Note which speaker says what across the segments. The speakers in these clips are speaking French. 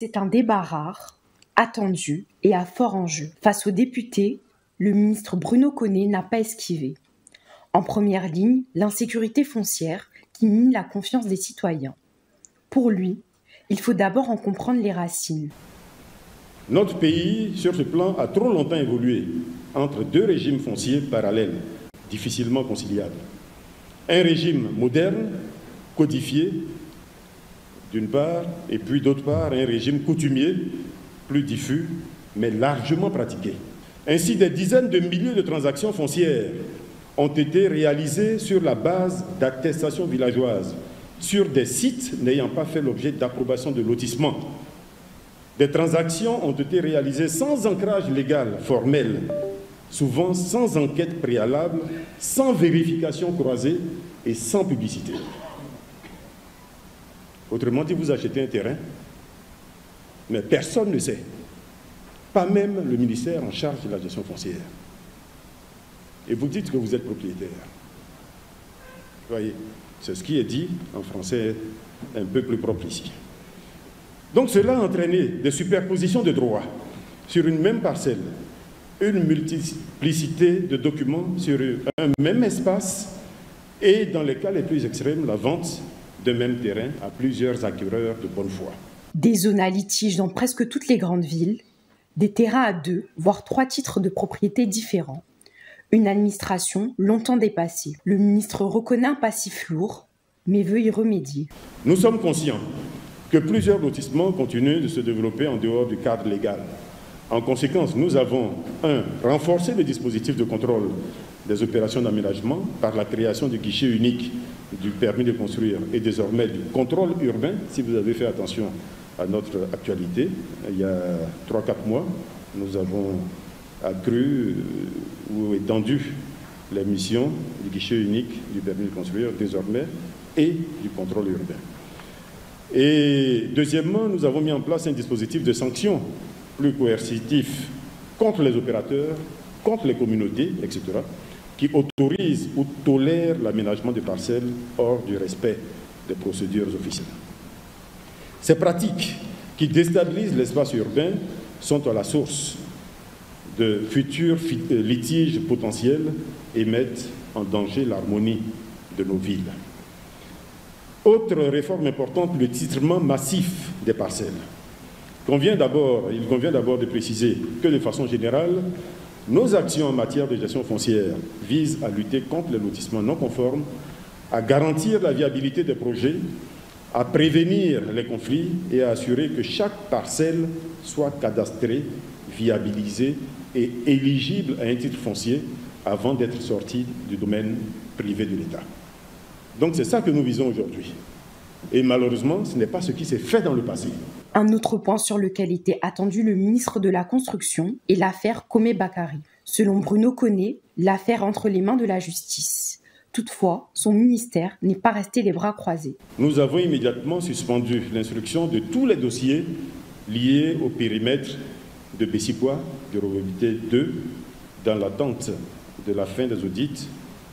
Speaker 1: C'est un débat rare, attendu et à fort enjeu. Face aux députés, le ministre Bruno Konné n'a pas esquivé. En première ligne, l'insécurité foncière qui mine la confiance des citoyens. Pour lui, il faut d'abord en comprendre les racines.
Speaker 2: Notre pays, sur ce plan, a trop longtemps évolué entre deux régimes fonciers parallèles, difficilement conciliables. Un régime moderne, codifié, d'une part, et puis d'autre part, un régime coutumier, plus diffus, mais largement pratiqué. Ainsi, des dizaines de milliers de transactions foncières ont été réalisées sur la base d'attestations villageoises, sur des sites n'ayant pas fait l'objet d'approbation de lotissement. Des transactions ont été réalisées sans ancrage légal formel, souvent sans enquête préalable, sans vérification croisée et sans publicité. Autrement dit, vous achetez un terrain, mais personne ne sait, pas même le ministère en charge de la gestion foncière. Et vous dites que vous êtes propriétaire. Vous voyez, c'est ce qui est dit en français un peu plus propre ici. Donc cela a entraîné des superpositions de droits sur une même parcelle, une multiplicité de documents sur un même espace et, dans les cas les plus extrêmes, la vente d'un même terrain à plusieurs acquéreurs de bonne foi.
Speaker 1: Des zones à litige dans presque toutes les grandes villes, des terrains à 2, voire 3 titres de propriété différents. Une administration longtemps dépassée. Le ministre reconnaît un passif lourd, mais veut y remédier.
Speaker 2: Nous sommes conscients que plusieurs lotissements continuent de se développer en dehors du cadre légal. En conséquence, nous avons, 1. renforcé le dispositif de contrôle des opérations d'aménagement par la création du guichet unique du permis de construire et désormais du contrôle urbain. Si vous avez fait attention à notre actualité, il y a 3-4 mois, nous avons accru ou étendu les missions du guichet unique du permis de construire désormais et du contrôle urbain. Et deuxièmement, nous avons mis en place un dispositif de sanctions plus coercitif contre les opérateurs, contre les communautés, etc., qui autorise ou tolère l'aménagement des parcelles hors du respect des procédures officielles. Ces pratiques qui déstabilisent l'espace urbain sont à la source de futurs litiges potentiels et mettent en danger l'harmonie de nos villes. Autre réforme importante, le titrement massif des parcelles. Il convient d'abord de préciser que, de façon générale, nos actions en matière de gestion foncière visent à lutter contre les lotissements non conformes, à garantir la viabilité des projets, à prévenir les conflits et à assurer que chaque parcelle soit cadastrée, viabilisée et éligible à un titre foncier avant d'être sortie du domaine privé de l'État. Donc c'est ça que nous visons aujourd'hui. Et malheureusement, ce n'est pas ce qui s'est fait dans le passé.
Speaker 1: Un autre point sur lequel était attendu le ministre de la Construction est l'affaire Komé Bakary. Selon Bruno Konné, l'affaire entre les mains de la justice. Toutefois, son ministère n'est pas resté les bras croisés.
Speaker 2: Nous avons immédiatement suspendu l'instruction de tous les dossiers liés au périmètre de Bessikwa, de Robébité 2, dans l'attente de la fin des audits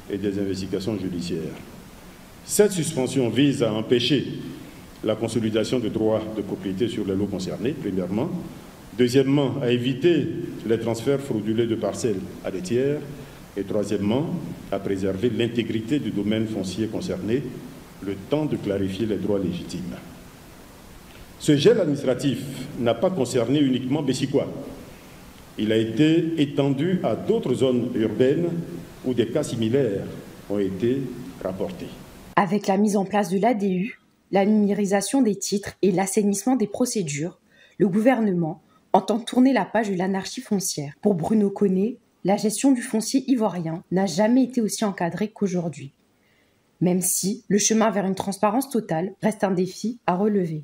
Speaker 2: et des investigations judiciaires. Cette suspension vise à empêcher la consolidation de droits de propriété sur les lots concernés, premièrement. Deuxièmement, à éviter les transferts frauduleux de parcelles à des tiers. Et troisièmement, à préserver l'intégrité du domaine foncier concerné, le temps de clarifier les droits légitimes. Ce gel administratif n'a pas concerné uniquement Bessikwa. Il a été étendu à d'autres zones urbaines où des cas similaires ont été rapportés.
Speaker 1: Avec la mise en place de l'ADU, la numérisation des titres et l'assainissement des procédures, le gouvernement entend tourner la page de l'anarchie foncière. Pour Bruno Konné, la gestion du foncier ivoirien n'a jamais été aussi encadrée qu'aujourd'hui, même si le chemin vers une transparence totale reste un défi à relever.